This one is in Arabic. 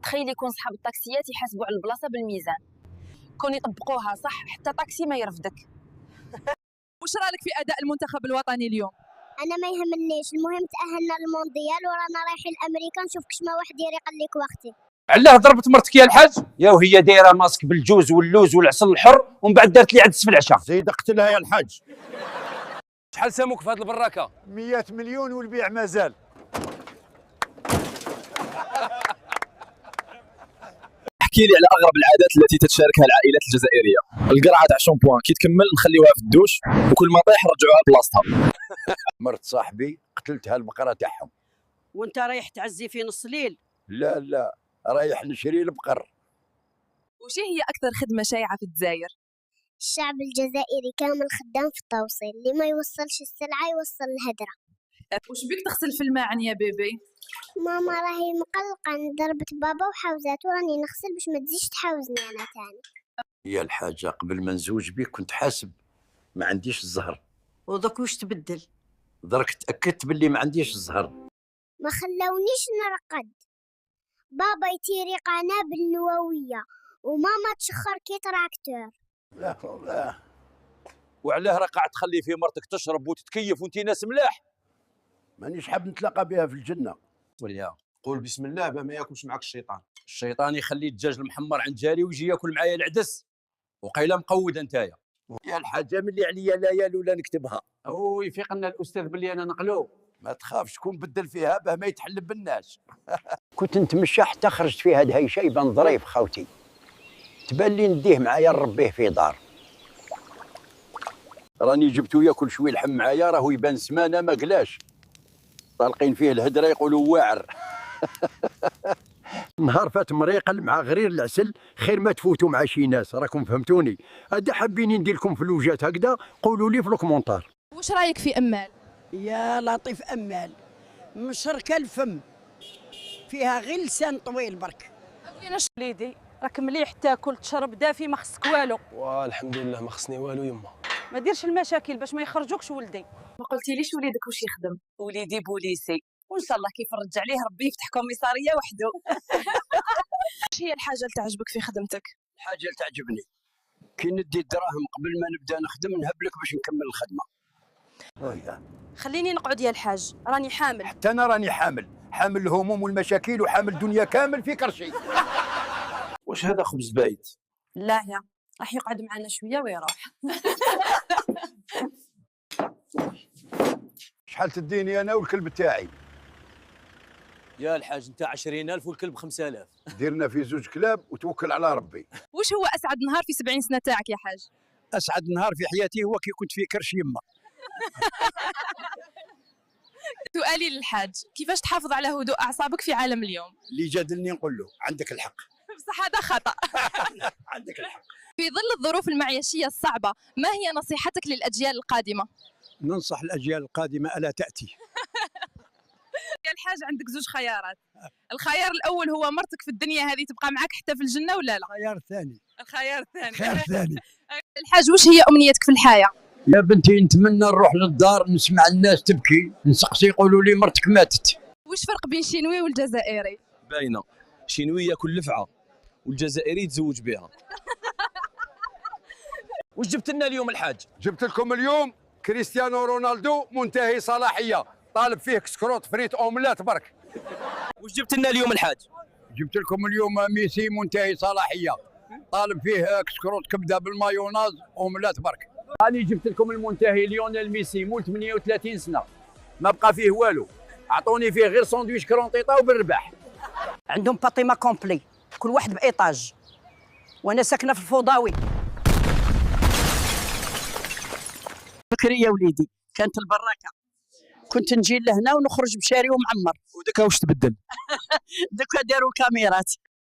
تخيلي يكون صحاب الطاكسيات يحاسبوا على البلاصه بالميزان، كون يطبقوها صح حتى طاكسي ما يرفدك. وش رايك في اداء المنتخب الوطني اليوم؟ انا ما يهمنيش، المهم تاهلنا للمونديال ورانا رايحين لامريكا نشوف كش ما واحد يريق لك وقتي. علاه ضربت مرتك يا الحاج يا وهي دايره ماسك بالجوز واللوز والعسل الحر ومن بعد دارت لي عدس في العشاء. زيد قتلها يا الحاج. شحال ساموك في هذه البراكه؟ 100 مليون والبيع مازال. احكي لي على اغرب العادات التي تتشاركها العائلات الجزائريه. القرعه تاع شامبوان كي تكمل نخليوها في الدوش وكل ما طيح رجعوها لبلاصتها. مرت صاحبي قتلتها البقره تاعهم. وانت رايح تعزي في نص الليل؟ لا رايح نشري البقر. وش هي اكثر خدمه شائعه في الجزائر؟ الشعب الجزائري كامل خدام في التوصيل، اللي ما يوصلش السلعه يوصل الهدره. وش بيك تغسل في الماعن يا بيبي؟ ماما راهي مقلقه، ضربت بابا وحاوزات وراني نغسل باش ما تزيدش تحاوزني انا تاني. يا الحاجه قبل ما نزوج بيك كنت حاسب ما عنديش الزهر، ودوك واش تبدل؟ درك تاكدت باللي ما عنديش الزهر. ما خلونيش نرقد، بابا يتيري قنابل نوويه وماما تشخر كي تراكتور. لا وعلاه راه قاعد تخلي في مرتك تشرب وتتكيف وانت ناس ملاح؟ مانيش حاب نتلاقى بها في الجنه. وليا قول بسم الله باه ما ياكلش معك الشيطان. الشيطان يخلي الدجاج المحمر عند جاري ويجي ياكل معايا العدس وقيله مقود انتايا. يا الحاجه ملي عليا ليال ولا نكتبها. هو يفيق لنا الاستاذ باللي انا نقلو. ما تخافش شكون بدل فيها باه ما يتحلب بالناس. كنت نتمشى حتى خرجت فيها دهيشه يبان ظريف خاوتي، تبان لي نديه معايا نربيه في دار. راني جبتو ياكل شوي لحم معايا راهو يبان سمانه ما قلاش، طالقين فيه الهدره يقولوا واعر. نهار فات مريقل مع غرير العسل خير ما تفوتوا مع شي ناس، راكم فهمتوني. هذا حابين ندير لكم فلوجات هكذا قولوا لي في الكومونتار. وش رايك في امال؟ يا لطيف امال، مشركه الفم، فيها غير لسان طويل برك. انا وليدي راك مليح تاكل تشرب دافي ما خصك والو. والحمد لله ما خصني والو يما. ما ديرش المشاكل باش ما يخرجوكش ولدي. ما قلتيليش وليدك واش يخدم؟ وليدي بوليسي وان شاء الله كيف نرجع عليه ربي يفتح كوميساريه وحده. ايش هي الحاجه اللي تعجبك في خدمتك؟ الحاجه اللي تعجبني كي ندي الدراهم قبل ما نبدا نخدم نهبلك باش نكمل الخدمه. خليني نقعد يا الحاج، راني حامل. حتى انا راني حامل الهموم والمشاكل وحامل دنيا كامل في كرشي. واش هذا خبز بايت؟ لا يا راح يقعد معنا شويه ويروح. شحال تديني انا والكلب تاعي؟ يا الحاج انت 20,000 والكلب 5,000. ديرنا في زوج كلاب وتوكل على ربي. وش هو اسعد نهار في 70 سنه تاعك يا حاج؟ اسعد نهار في حياتي هو كي كنت في كرش يمه. سؤالي للحاج، كيفاش تحافظ على هدوء اعصابك في عالم اليوم؟ اللي جادلني نقول له عندك الحق. بصح هذا خطا. عندك الحق. في ظل الظروف المعيشيه الصعبه، ما هي نصيحتك للاجيال القادمه؟ ننصح الاجيال القادمه الا تاتي. يا الحاج عندك زوج خيارات، الخيار الاول هو مرتك في الدنيا هذه تبقى معك حتى في الجنه ولا لا؟ الخيار الثاني. الخيار الثاني. الخيار الثاني. الحاج وش هي امنيتك في الحياه؟ يا بنتي نتمنى نروح للدار نسمع الناس تبكي، نسقسي يقولوا لي مرتك ماتت. وش فرق بين الشينوي والجزائري؟ باينه، شينوي ياكل لفعه والجزائري يتزوج بها. وش جبت لنا اليوم الحاج؟ جبت لكم اليوم كريستيانو رونالدو منتهي صلاحيه، طالب فيه كسكروت فريت اوملات برك. وش جبت لنا اليوم الحاج؟ جبت لكم اليوم ميسي منتهي صلاحيه، طالب فيه كسكروت كبده بالمايوناز اوملات برك. راني جبت لكم المنتهي ليونيل ميسي مول 38 سنه، ما بقى فيه والو، اعطوني فيه غير ساندويش كرونطيطه وبالرباح. عندهم باطيمه كومبلي كل واحد بايطاج، وانا ساكنه في الفوضاوي. بكري يا وليدي كانت البراكه، كنت نجي لهنا ونخرج بشاري ومعمر. ودكا واش تبدل؟ دوكا داروا الكاميرات.